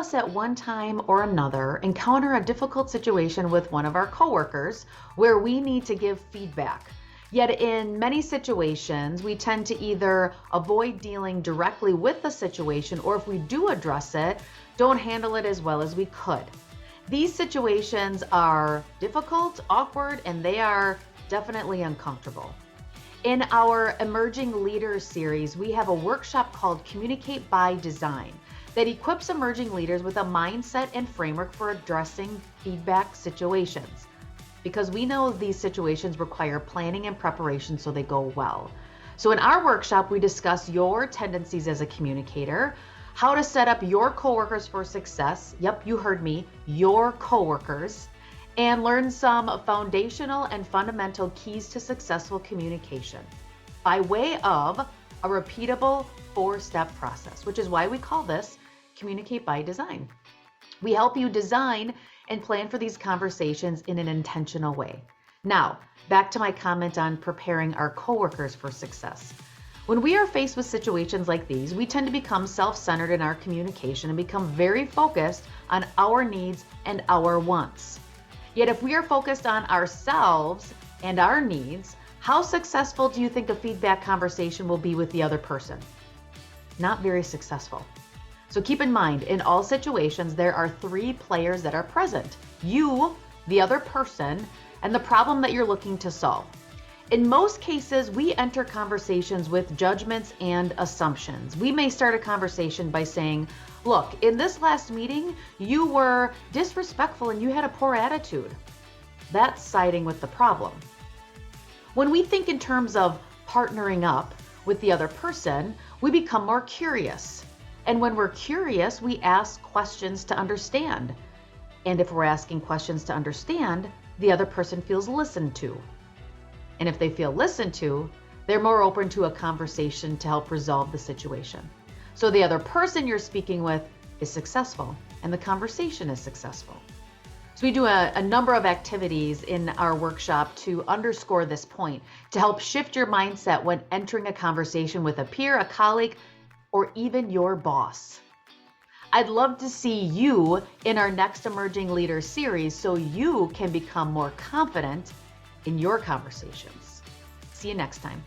us at one time or another encounter a difficult situation with one of our coworkers where we need to give feedback. Yet in many situations, we tend to either avoid dealing directly with the situation, or if we do address it, don't handle it as well as we could. These situations are difficult, awkward, and they are definitely uncomfortable. In our Emerging Leaders series, we have a workshop called Communicate by Design that equips emerging leaders with a mindset and framework for addressing feedback situations. Because we know these situations require planning and preparation so they go well. So in our workshop, we discuss your tendencies as a communicator, how to set up your coworkers for success. Yep, you heard me, your coworkers, and learn some foundational and fundamental keys to successful communication by way of a repeatable 4-step process, which is why we call this Communicate by Design. We help you design and plan for these conversations in an intentional way. Now, back to my comment on preparing our coworkers for success. When we are faced with situations like these, we tend to become self-centered in our communication and become very focused on our needs and our wants. Yet if we are focused on ourselves and our needs, how successful do you think a feedback conversation will be with the other person? Not very successful. So keep in mind, in all situations, there are 3 players that are present: you, the other person, and the problem that you're looking to solve. In most cases, we enter conversations with judgments and assumptions. We may start a conversation by saying, look, in this last meeting, you were disrespectful and you had a poor attitude. That's siding with the problem. When we think in terms of partnering up with the other person, we become more curious. And when we're curious, we ask questions to understand. And if we're asking questions to understand, the other person feels listened to. And if they feel listened to, they're more open to a conversation to help resolve the situation. So the other person you're speaking with is successful and the conversation is successful. So we do a number of activities in our workshop to underscore this point, to help shift your mindset when entering a conversation with a peer, a colleague, or even your boss. I'd love to see you in our next Emerging Leaders series so you can become more confident in your conversations. See you next time.